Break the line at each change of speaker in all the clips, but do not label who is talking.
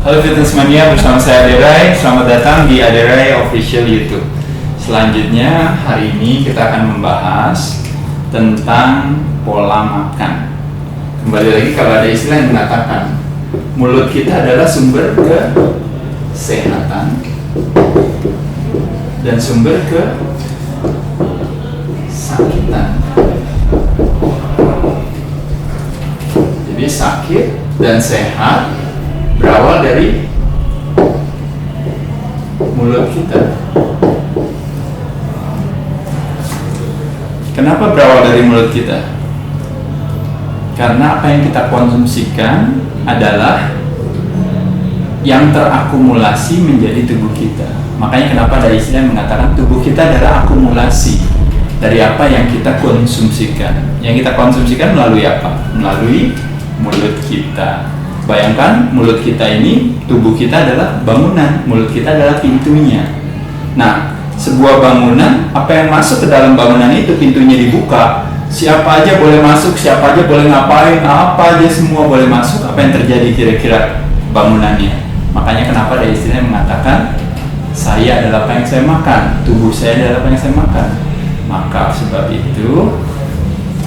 Halo Fitness Mania, bersama saya Aderai. Selamat datang di Aderai Official YouTube. Selanjutnya, hari ini kita akan membahas tentang pola makan. Kembali lagi, kalau ada istilah yang mengatakan mulut kita adalah sumber kesehatan dan sumber kesakitan. Jadi sakit dan sehat berawal dari mulut kita. Kenapa berawal dari mulut kita? Karena apa yang kita konsumsikan adalah yang terakumulasi menjadi tubuh kita. Makanya kenapa ada istilah yang mengatakan tubuh kita adalah akumulasi dari apa yang kita konsumsikan. Yang kita konsumsikan melalui apa? Melalui mulut kita. Bayangkan mulut kita ini, tubuh kita adalah bangunan, mulut kita adalah pintunya. Nah, sebuah bangunan, apa yang masuk ke dalam bangunan itu, pintunya dibuka, siapa aja boleh masuk, siapa aja boleh ngapain, apa aja semua boleh masuk. Apa yang terjadi kira-kira bangunannya? Makanya kenapa ada istilah yang mengatakan saya adalah apa yang saya makan, tubuh saya adalah apa yang saya makan. Maka sebab itu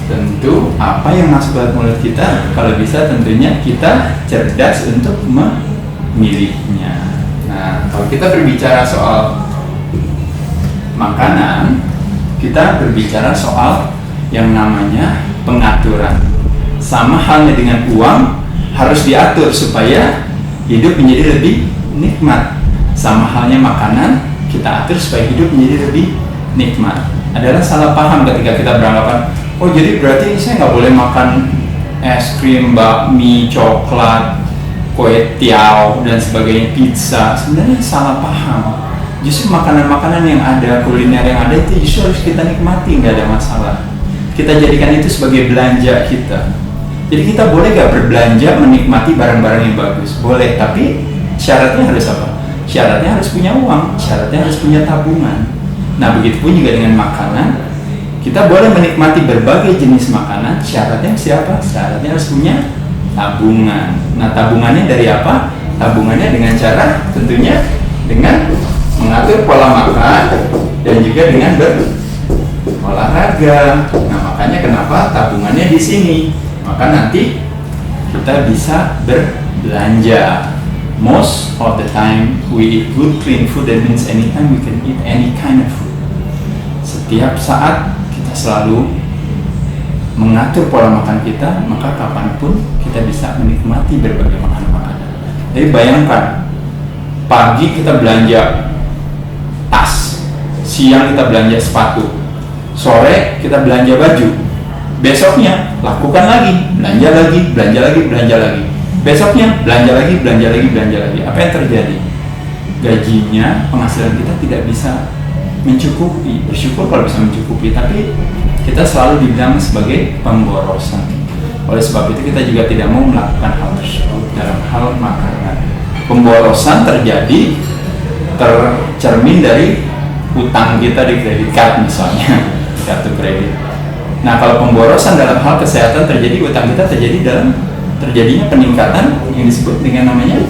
tentu apa yang masuk ke mulut kita, kalau bisa tentunya kita cerdas untuk memilihnya. Nah, kalau kita berbicara soal makanan, kita berbicara soal yang namanya pengaturan. Sama halnya dengan uang, harus diatur supaya hidup menjadi lebih nikmat. Sama halnya makanan, kita atur supaya hidup menjadi lebih nikmat. Adalah salah paham ketika kita beranggapan, oh jadi berarti saya nggak boleh makan es krim, bakmi, coklat, kue tiaw dan sebagainya, pizza. Sebenarnya salah paham. Justru makanan-makanan yang ada, kuliner yang ada itu justru harus kita nikmati, nggak ada masalah. Kita jadikan itu sebagai belanja kita. Jadi kita boleh nggak berbelanja menikmati barang-barang yang bagus? Boleh, tapi syaratnya harus apa? Syaratnya harus punya uang, syaratnya harus punya tabungan. Nah, begitupun juga dengan makanan. Kita boleh menikmati berbagai jenis makanan, syaratnya siapa? Syaratnya harus punya tabungan. Nah, tabungannya dari apa? Tabungannya dengan cara tentunya dengan mengatur pola makan dan juga dengan berolahraga. Nah, makanya kenapa tabungannya di sini? Maka nanti kita bisa berbelanja. Most of the time we eat good clean food. That means anytime we can eat any kind of food. Setiap saat kita selalu mengatur pola makan kita, maka kapanpun kita bisa menikmati berbagai makanan. Jadi bayangkan, pagi kita belanja tas, siang kita belanja sepatu, sore kita belanja baju, besoknya lakukan lagi, belanja lagi, belanja lagi, belanja lagi. Besoknya belanja lagi, belanja lagi, belanja lagi. Apa yang terjadi? Gajinya, penghasilan kita tidak bisa mencukupi. Bersyukur kalau bisa mencukupi, tapi kita selalu dibilang sebagai pemborosan. Oleh sebab itu kita juga tidak mau melakukan hal tersebut dalam hal makanan. Pemborosan terjadi tercermin dari utang kita di kredit card misalnya, kartu kredit. Nah, kalau pemborosan dalam hal kesehatan terjadi, utang kita terjadinya peningkatan yang disebut dengan namanya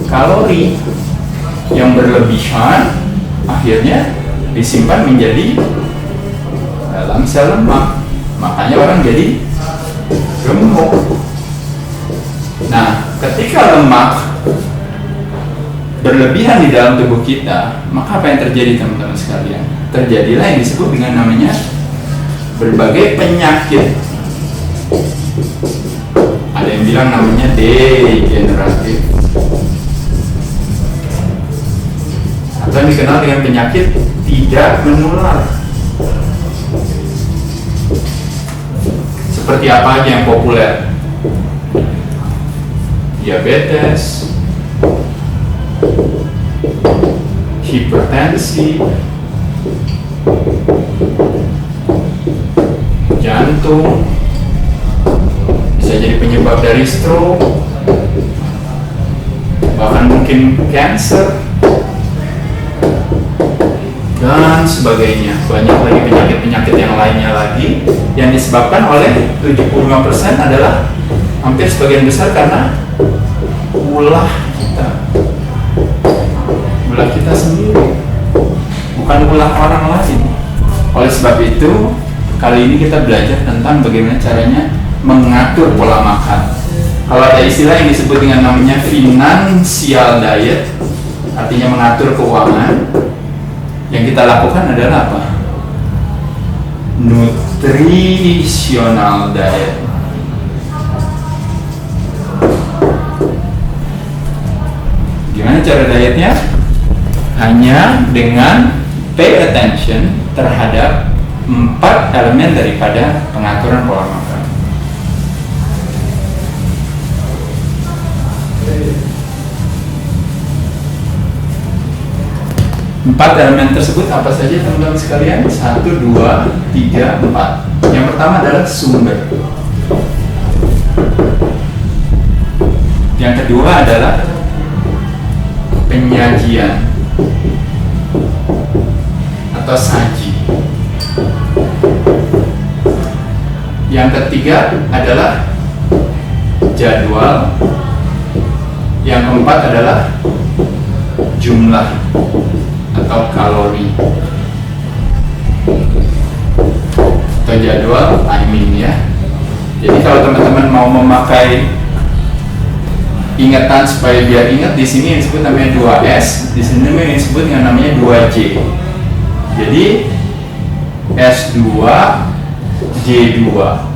kalori yang berlebihan, akhirnya disimpan menjadi dalam sel lemak. Makanya orang jadi gemuk. Nah, ketika lemak berlebihan di dalam tubuh kita, maka apa yang terjadi, teman-teman sekalian? Terjadilah yang disebut dengan namanya berbagai penyakit. Ada yang bilang namanya degeneratif, atau yang dikenal dengan penyakit tidak menular. Seperti apa aja yang populer? Diabetes, hipertensi, jantung, bisa jadi penyebab dari stroke, bahkan mungkin cancer dan sebagainya. Banyak lagi penyakit-penyakit yang lainnya lagi yang disebabkan oleh 75% adalah hampir sebagian besar karena ulah kita. Ulah kita sendiri, bukan ulah orang lain. Oleh sebab itu, kali ini kita belajar tentang bagaimana caranya mengatur pola makan. Kalau ada istilah yang disebut dengan namanya financial diet, artinya mengatur keuangan, yang kita lakukan adalah apa? Nutritional diet. Gimana cara dietnya? Hanya dengan pay attention terhadap 4 elemen daripada pengaturan pola makan. Empat elemen tersebut apa saja teman-teman sekalian? 1, 2, 3, 4. Yang pertama adalah sumber. Yang kedua adalah penyajian atau saji. Yang ketiga adalah jadwal. Yang keempat adalah jumlah atau kalori atau jadwal, timing ya. Jadi kalau teman-teman mau memakai ingatan supaya biar ingat, di sini yang disebut namanya 2S, di sini yang disebut dengan namanya 2J. Jadi S2 J2.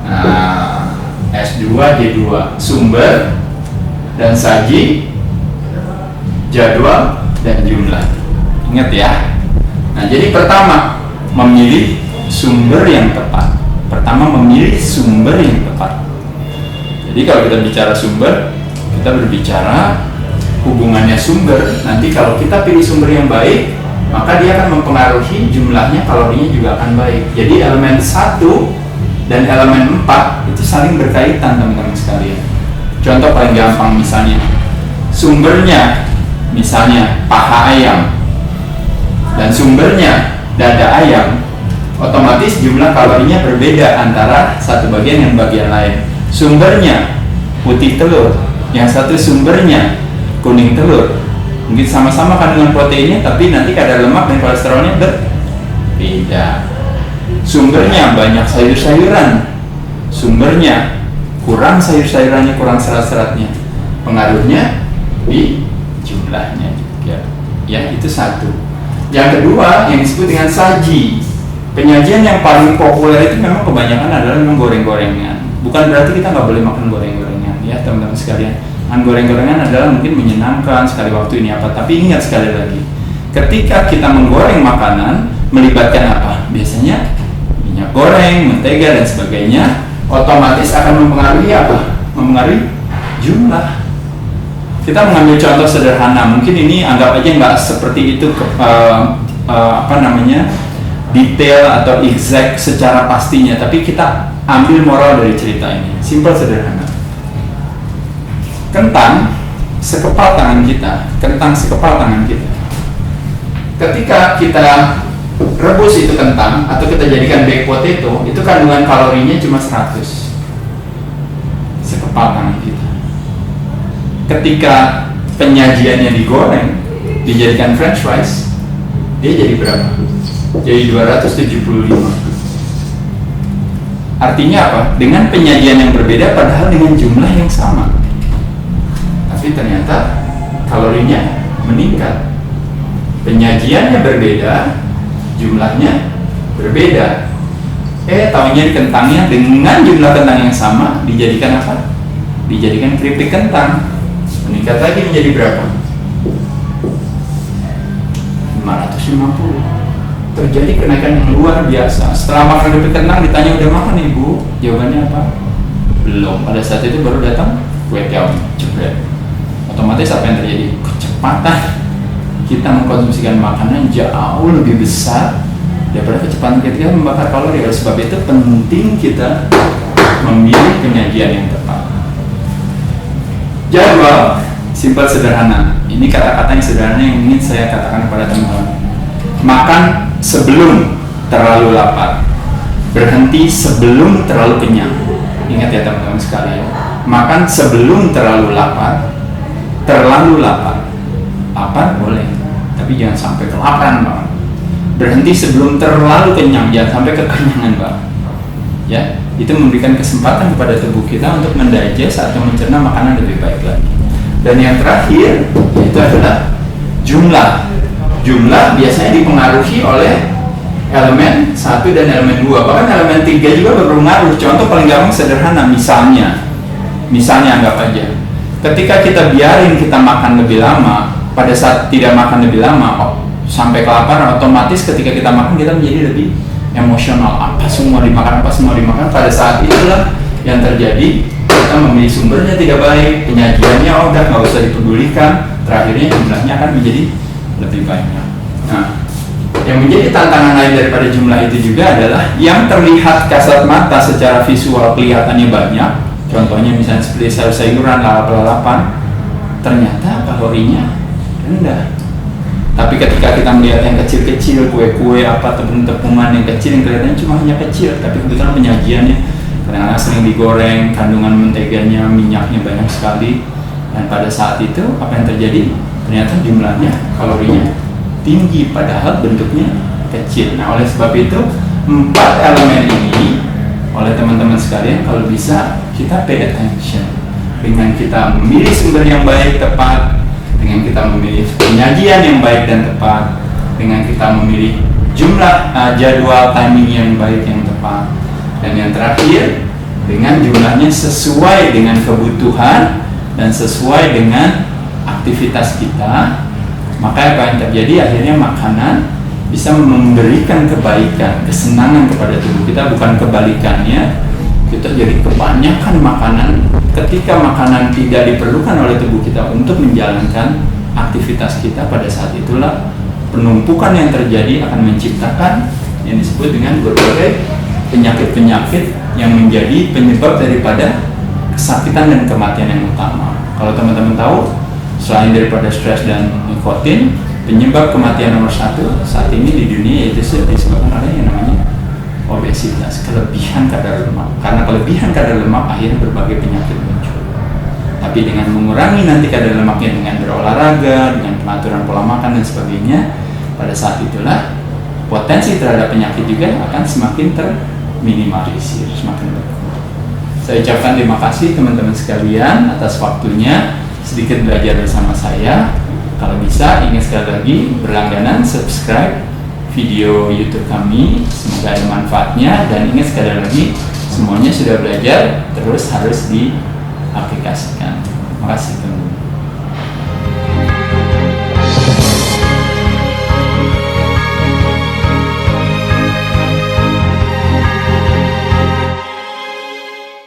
Nah, S2 J2 sumber dan saji, jadwal dan jumlah. Ingat ya. Nah, jadi pertama memilih sumber yang tepat. Pertama memilih sumber yang tepat. Jadi kalau kita bicara sumber, kita berbicara hubungannya sumber. Nanti kalau kita pilih sumber yang baik, maka dia akan mempengaruhi jumlahnya, kalorinya juga akan baik. Jadi elemen 1 dan elemen 4 itu saling berkaitan teman-teman sekalian. Contoh paling gampang misalnya, sumbernya misalnya paha ayam dan sumbernya dada ayam, otomatis jumlah kalorinya berbeda antara satu bagian dan bagian lain. Sumbernya putih telur, yang satu sumbernya kuning telur, mungkin sama-sama kandungan proteinnya, tapi nanti kadar lemak dan kolesterolnya berbeda. Sumbernya banyak sayur-sayuran, sumbernya kurang sayur-sayurannya, kurang serat-seratnya, pengaruhnya di jumlahnya juga. Ya, itu satu. Yang kedua yang disebut dengan saji. Penyajian yang paling populer itu memang kebanyakan adalah memang goreng-gorengan. Bukan berarti kita nggak boleh makan goreng-gorengan ya teman-teman sekalian. Goreng-gorengan adalah mungkin menyenangkan sekali waktu ini apa, tapi ingat sekali lagi, ketika kita menggoreng makanan melibatkan apa? Biasanya minyak goreng, mentega dan sebagainya, otomatis akan mempengaruhi apa? Mempengaruhi jumlah. Kita mengambil contoh sederhana, mungkin ini anggap aja nggak seperti itu detail atau exact secara pastinya, tapi kita ambil moral dari cerita ini, simple sederhana. Kentang sekepal tangan kita, ketika kita rebus itu kentang atau kita jadikan baked potato, itu kandungan kalorinya cuma 100 sekepal tangan kita. Ketika penyajiannya digoreng, dijadikan french fries, dia jadi berapa? Jadi 275. Artinya apa? Dengan penyajian yang berbeda padahal dengan jumlah yang sama, tapi ternyata kalorinya meningkat. Penyajiannya berbeda, jumlahnya berbeda. Taunya kentangnya dengan jumlah kentang yang sama dijadikan apa? Dijadikan keripik kentang. Meningkat lagi menjadi berapa? 550. Terjadi kenaikan yang luar biasa. Setelah makan keripik kentang ditanya udah makan ibu? Jawabannya apa? Belum. Pada saat itu baru datang kue tiaw jebret. Otomatis apa yang terjadi? Kecepatan kita mengkonsumsikan makanan jauh lebih besar daripada kecepatan kita membakar kalori. Oleh sebab itu penting kita memilih penyajian yang tepat. Jadwal simpel sederhana. Ini kata-kata yang sederhana yang ingin saya katakan kepada teman-teman. Makan sebelum terlalu lapar, berhenti sebelum terlalu kenyang. Ingat ya teman-teman sekalian, makan sebelum terlalu lapar, terlalu lapar. Lapar boleh, tapi jangan sampai kelaparan banget. Berhenti sebelum terlalu kenyang, jangan sampai kekenyangan banget. Ya, itu memberikan kesempatan kepada tubuh kita untuk mendigest atau mencerna makanan lebih baik lagi. Dan yang terakhir itu adalah jumlah. Jumlah biasanya dipengaruhi oleh elemen 1 dan elemen 2, bahkan elemen 3 juga berpengaruh. Contoh paling gampang sederhana, misalnya anggap aja, ketika kita biarin kita makan lebih lama, pada saat tidak makan lebih lama sampai kelaparan, otomatis ketika kita makan kita menjadi lebih emosional, apa semua dimakan, pada saat itulah yang terjadi, kita memilih sumbernya tidak baik, penyajiannya udah nggak usah dipedulikan, terakhirnya jumlahnya akan menjadi lebih banyak. Nah, yang menjadi tantangan lain daripada jumlah itu juga adalah yang terlihat kasat mata secara visual kelihatannya banyak, contohnya misalnya seperti sayur-sayuran, lalap-lalapan, ternyata kalorinya rendah. Tapi ketika kita melihat yang kecil-kecil, kue-kue, apa tepung-tepungan yang kecil yang kelihatannya cuma hanya kecil, tapi kebetulan penyajiannya kadang-kadang sering digoreng, kandungan menteganya, minyaknya banyak sekali, dan pada saat itu apa yang terjadi? Ternyata jumlahnya, kalorinya tinggi, padahal bentuknya kecil. Nah, oleh sebab itu 4 elemen ini oleh teman-teman sekalian kalau bisa kita pay attention dengan kita memilih sumber yang baik tepat, dengan kita memilih penyajian yang baik dan tepat, dengan kita memilih jumlah jadwal timing yang baik yang tepat, dan yang terakhir dengan jumlahnya sesuai dengan kebutuhan dan sesuai dengan aktivitas kita, maka apa yang terjadi akhirnya makanan bisa memberikan kebaikan, kesenangan kepada tubuh kita, bukan kebalikannya. Kita jadi kebanyakan makanan ketika makanan tidak diperlukan oleh tubuh kita untuk menjalankan aktivitas kita. Pada saat itulah penumpukan yang terjadi akan menciptakan yang disebut dengan berbagai penyakit-penyakit yang menjadi penyebab daripada kesakitan dan kematian yang utama. Kalau teman-teman tahu, selain daripada stres dan nikotin, penyebab kematian nomor 1 saat ini di dunia yaitu disebabkan oleh yang namanya obesitas, kelebihan kadar lemak. Karena kelebihan kadar lemak akhirnya berbagai penyakit muncul. Tapi dengan mengurangi nanti kadar lemaknya dengan berolahraga, dengan pengaturan pola makan dan sebagainya, pada saat itulah potensi terhadap penyakit juga akan semakin terminimalisir, semakin berkurang. Saya ucapkan terima kasih teman-teman sekalian atas waktunya sedikit belajar bersama saya. Kalau bisa, ingat sekali lagi berlangganan, subscribe video YouTube kami, semoga ada manfaatnya, dan ingat sekali lagi semuanya sudah belajar, terus harus diaplikasikan. Terima kasih teman-teman.